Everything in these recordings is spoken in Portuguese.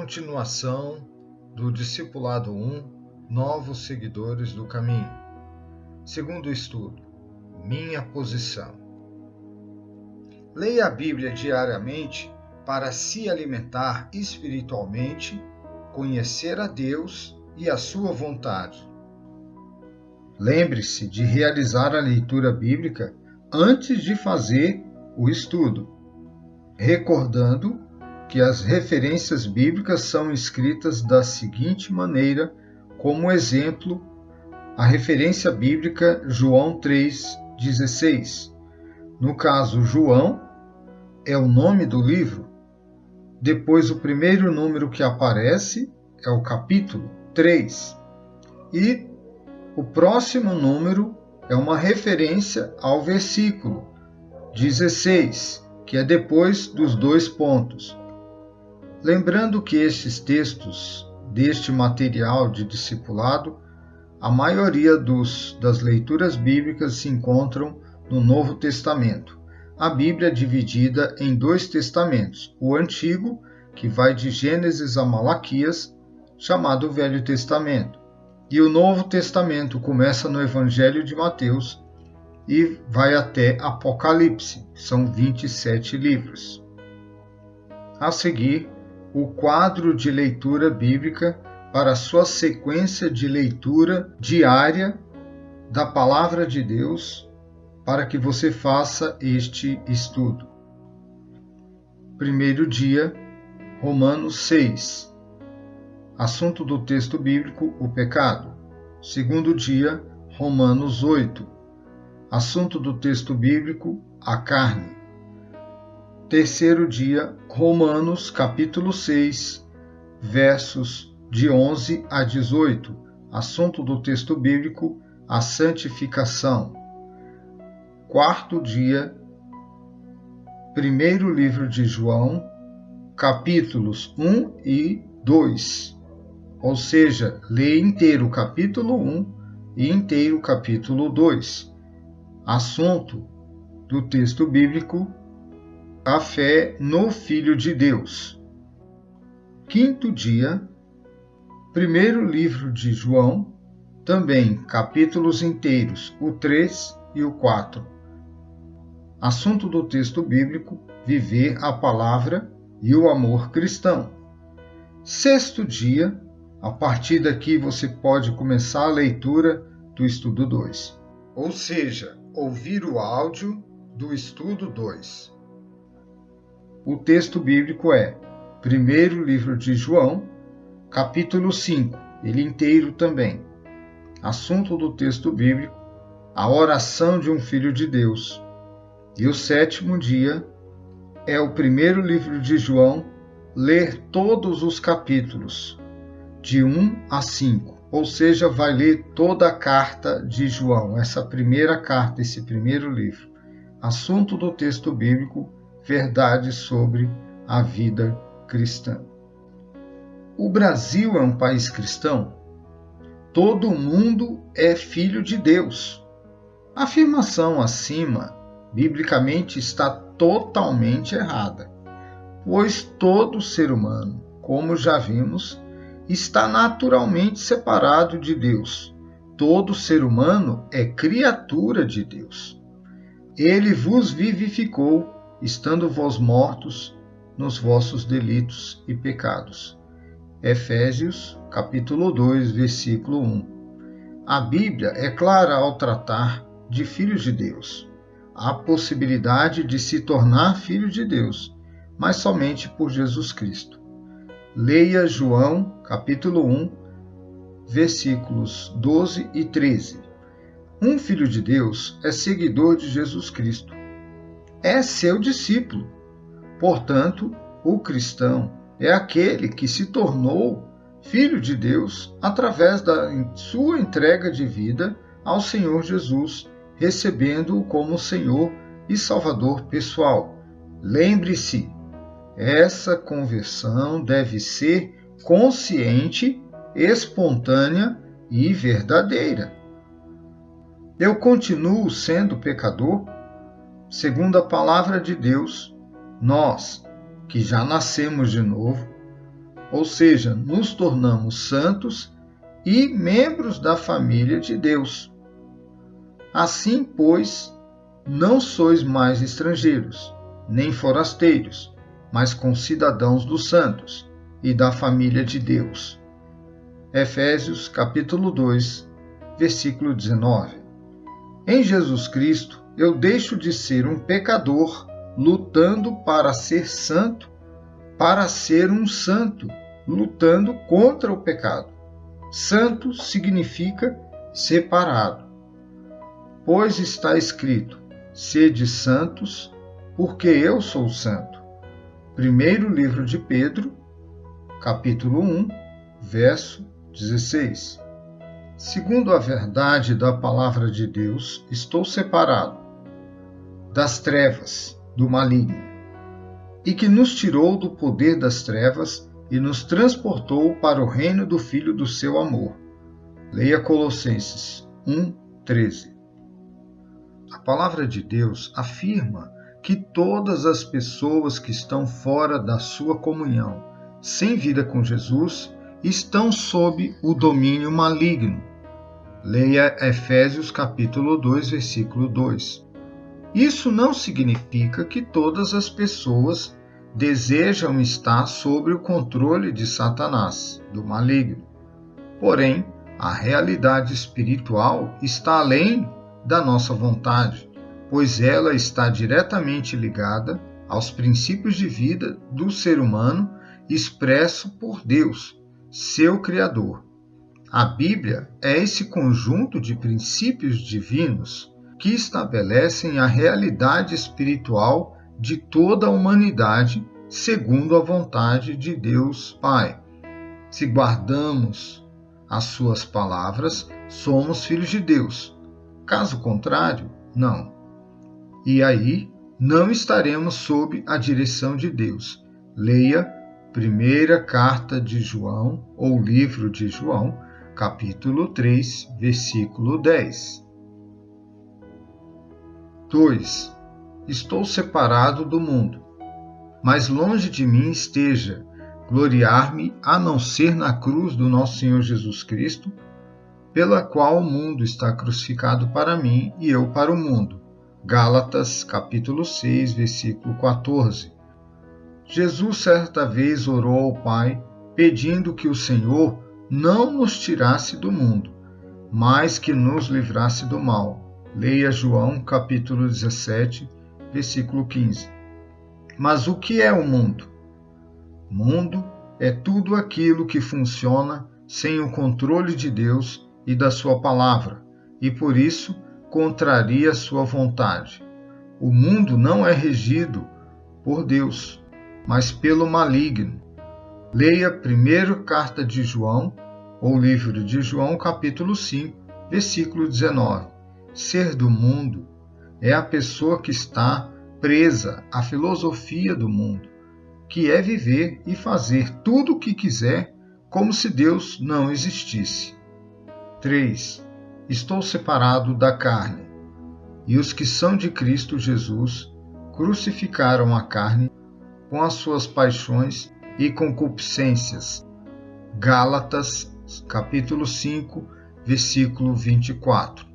Continuação do Discipulado 1, Novos Seguidores do Caminho. Segundo estudo, minha posição. Leia a Bíblia diariamente para se alimentar espiritualmente, conhecer a Deus e a sua vontade. Lembre-se de realizar a leitura bíblica antes de fazer o estudo, recordando que as referências bíblicas são escritas da seguinte maneira, como exemplo, a referência bíblica João 3,16. No caso, João é o nome do livro, depois o primeiro número que aparece é o capítulo 3, e o próximo número é uma referência ao versículo 16, que é depois dos dois pontos. Lembrando que estes textos deste material de discipulado, a maioria das leituras bíblicas se encontram no Novo Testamento. A Bíblia é dividida em dois testamentos, o Antigo, que vai de Gênesis a Malaquias, chamado Velho Testamento, e o Novo Testamento começa no Evangelho de Mateus e vai até Apocalipse, são 27 livros. A seguir, o quadro de leitura bíblica para sua sequência de leitura diária da Palavra de Deus para que você faça este estudo. Primeiro dia, Romanos 6. Assunto do texto bíblico, o pecado. Segundo dia, Romanos 8. Assunto do texto bíblico, a carne. Terceiro dia, Romanos, capítulo 6, versos de 11 a 18. Assunto do texto bíblico, a santificação. Quarto dia, primeiro livro de João, capítulos 1 e 2. Ou seja, lê inteiro o capítulo 1 e inteiro o capítulo 2. Assunto do texto bíblico, a fé no Filho de Deus. Quinto dia, primeiro livro de João, também capítulos inteiros, o 3 e o 4. Assunto do texto bíblico, viver a palavra e o amor cristão. Sexto dia, a partir daqui você pode começar a leitura do estudo 2. Ou seja, ouvir o áudio do estudo 2. O texto bíblico é primeiro livro de João, capítulo 5, ele inteiro também. Assunto do texto bíblico, a oração de um filho de Deus. E o sétimo dia é o primeiro livro de João, ler todos os capítulos, de 1 a 5. Ou seja, vai ler toda a carta de João, essa primeira carta, esse primeiro livro. Assunto do texto bíblico, verdade sobre a vida cristã. O Brasil é um país cristão? Todo mundo é filho de Deus. A afirmação acima, biblicamente, está totalmente errada, pois todo ser humano, como já vimos, está naturalmente separado de Deus. Todo ser humano é criatura de Deus. Ele vos vivificou, estando vós mortos nos vossos delitos e pecados. Efésios, capítulo 2, versículo 1. A Bíblia é clara ao tratar de filhos de Deus. Há possibilidade de se tornar filho de Deus, mas somente por Jesus Cristo. Leia João, capítulo 1, versículos 12 e 13. Um filho de Deus é seguidor de Jesus Cristo. É seu discípulo. Portanto, o cristão é aquele que se tornou filho de Deus através da sua entrega de vida ao Senhor Jesus, recebendo-o como Senhor e Salvador pessoal. Lembre-se, essa conversão deve ser consciente, espontânea e verdadeira. Eu continuo sendo pecador? Segundo a palavra de Deus, nós, que já nascemos de novo, ou seja, nos tornamos santos e membros da família de Deus. Assim, pois, não sois mais estrangeiros, nem forasteiros, mas concidadãos dos santos e da família de Deus. Efésios capítulo 2, versículo 19. Em Jesus Cristo, eu deixo de ser um pecador lutando para ser santo, para ser um santo, lutando contra o pecado. Santo significa separado. Pois está escrito: sede santos, porque eu sou santo. Primeiro livro de Pedro, capítulo 1, verso 16. Segundo a verdade da palavra de Deus, estou separado das trevas, do maligno, e que nos tirou do poder das trevas e nos transportou para o reino do Filho do seu amor. Leia Colossenses 1:13. A palavra de Deus afirma que todas as pessoas que estão fora da sua comunhão, sem vida com Jesus, estão sob o domínio maligno. Leia Efésios capítulo 2, versículo 2. Isso não significa que todas as pessoas desejam estar sob o controle de Satanás, do maligno. Porém, a realidade espiritual está além da nossa vontade, pois ela está diretamente ligada aos princípios de vida do ser humano expresso por Deus, seu Criador. A Bíblia é esse conjunto de princípios divinos que estabelecem a realidade espiritual de toda a humanidade segundo a vontade de Deus Pai. Se guardamos as suas palavras, somos filhos de Deus. Caso contrário, não. E aí, não estaremos sob a direção de Deus. Leia Primeira Carta de João, ou Livro de João, capítulo 3, versículo 10. 2. Estou separado do mundo, mas longe de mim esteja gloriar-me a não ser na cruz do nosso Senhor Jesus Cristo, pela qual o mundo está crucificado para mim e eu para o mundo. Gálatas, capítulo 6, versículo 14. Jesus certa vez orou ao Pai, pedindo que o Senhor não nos tirasse do mundo, mas que nos livrasse do mal. Leia João, capítulo 17, versículo 15. Mas o que é o mundo? O mundo é tudo aquilo que funciona sem o controle de Deus e da sua palavra, e por isso contraria sua vontade. O mundo não é regido por Deus, mas pelo maligno. Leia primeira carta de João, ou livro de João, capítulo 5, versículo 19. Ser do mundo é a pessoa que está presa à filosofia do mundo, que é viver e fazer tudo o que quiser como se Deus não existisse. 3. Estou separado da carne, e os que são de Cristo Jesus crucificaram a carne com as suas paixões e concupiscências. Gálatas, capítulo 5, versículo 24.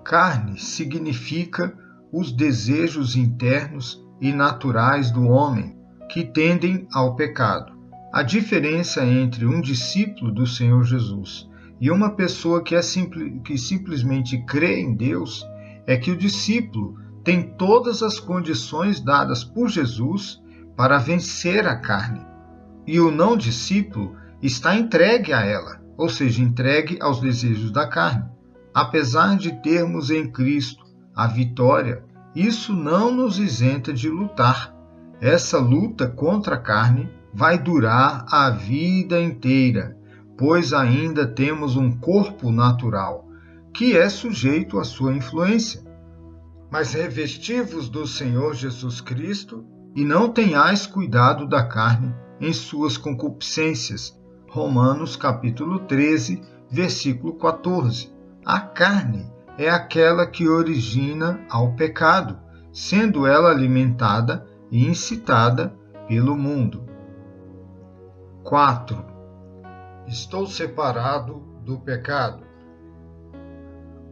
Carne significa os desejos internos e naturais do homem que tendem ao pecado. A diferença entre um discípulo do Senhor Jesus e uma pessoa que simplesmente crê em Deus é que o discípulo tem todas as condições dadas por Jesus para vencer a carne, e o não discípulo está entregue a ela, ou seja, entregue aos desejos da carne. Apesar de termos em Cristo a vitória, isso não nos isenta de lutar. Essa luta contra a carne vai durar a vida inteira, pois ainda temos um corpo natural, que é sujeito à sua influência. Mas revestivos do Senhor Jesus Cristo, e não tenhais cuidado da carne em suas concupiscências. Romanos capítulo 13, versículo 14. A carne é aquela que origina ao pecado, sendo ela alimentada e incitada pelo mundo. 4. Estou separado do pecado.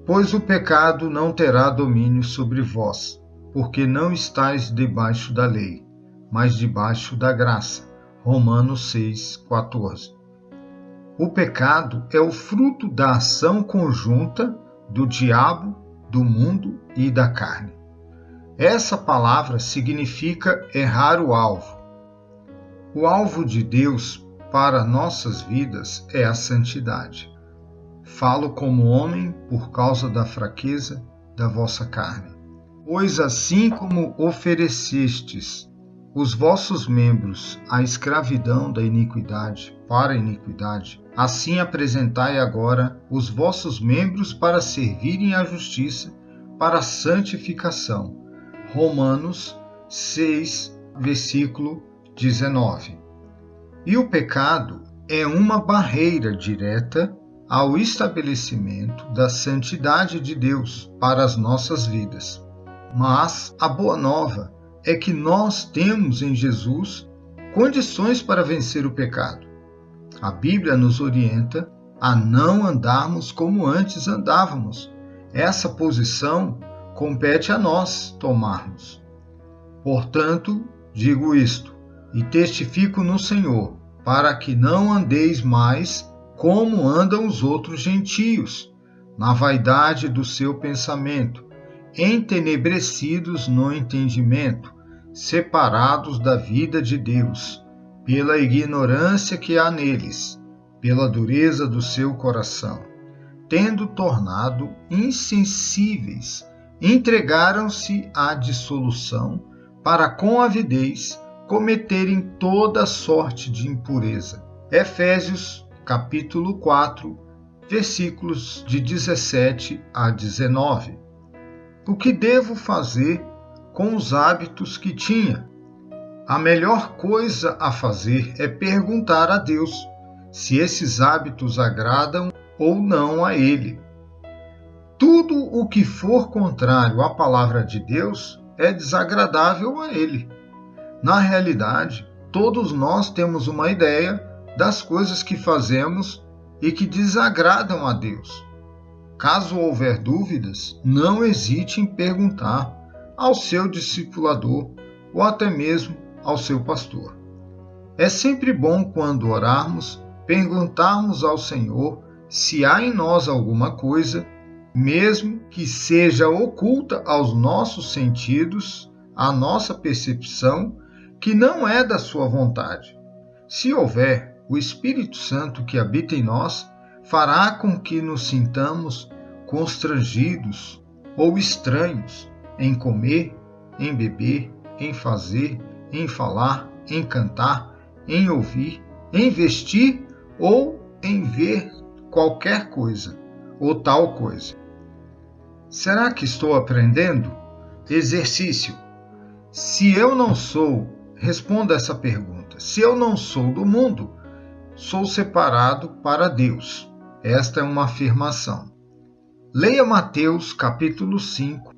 Pois o pecado não terá domínio sobre vós, porque não estáis debaixo da lei, mas debaixo da graça. Romanos 6,14. O pecado é o fruto da ação conjunta do diabo, do mundo e da carne. Essa palavra significa errar o alvo. O alvo de Deus para nossas vidas é a santidade. Falo como homem por causa da fraqueza da vossa carne. Pois assim como oferecestes os vossos membros à escravidão da iniquidade para a iniquidade, assim apresentai agora os vossos membros para servirem à justiça, para a santificação. Romanos 6, versículo 19. E o pecado é uma barreira direta ao estabelecimento da santidade de Deus para as nossas vidas. Mas a boa nova é que nós temos em Jesus condições para vencer o pecado. A Bíblia nos orienta a não andarmos como antes andávamos. Essa posição compete a nós tomarmos. Portanto, digo isto, e testifico no Senhor, para que não andeis mais como andam os outros gentios, na vaidade do seu pensamento, entenebrecidos no entendimento, separados da vida de Deus, pela ignorância que há neles, pela dureza do seu coração, tendo tornado insensíveis, entregaram-se à dissolução, para com avidez cometerem toda sorte de impureza. Efésios capítulo 4, versículos de 17 a 19. O que devo fazer com os hábitos que tinha? A melhor coisa a fazer é perguntar a Deus se esses hábitos agradam ou não a Ele. Tudo o que for contrário à palavra de Deus é desagradável a Ele. Na realidade, todos nós temos uma ideia das coisas que fazemos e que desagradam a Deus. Caso houver dúvidas, não hesite em perguntar ao seu discipulador ou até mesmo ao seu pastor. É sempre bom, quando orarmos, perguntarmos ao Senhor se há em nós alguma coisa, mesmo que seja oculta aos nossos sentidos, à nossa percepção, que não é da sua vontade. Se houver, o Espírito Santo que habita em nós fará com que nos sintamos constrangidos ou estranhos em comer, em beber, em fazer, em falar, em cantar, em ouvir, em vestir ou em ver qualquer coisa ou tal coisa. Será que estou aprendendo? Exercício. Se eu não sou, responda essa pergunta. Se eu não sou do mundo, sou separado para Deus. Esta é uma afirmação. Leia Mateus capítulo 5,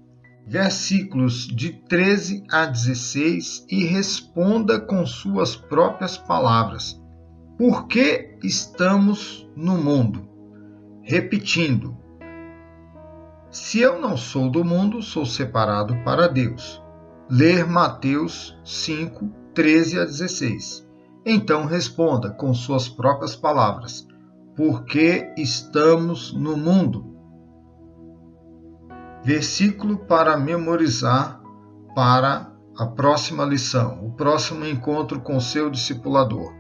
versículos de 13 a 16 e responda com suas próprias palavras. Por que estamos no mundo? Repetindo. Se eu não sou do mundo, sou separado para Deus. Ler Mateus 5, 13 a 16. Então responda com suas próprias palavras. Por que estamos no mundo? Versículo para memorizar para a próxima lição, o próximo encontro com seu discipulador.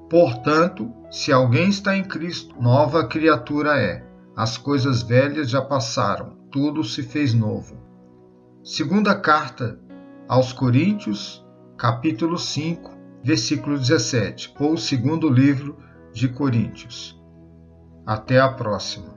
Portanto, se alguém está em Cristo, nova criatura é. As coisas velhas já passaram, tudo se fez novo. Segunda carta aos Coríntios, capítulo 5, versículo 17, ou segundo livro de Coríntios. Até a próxima.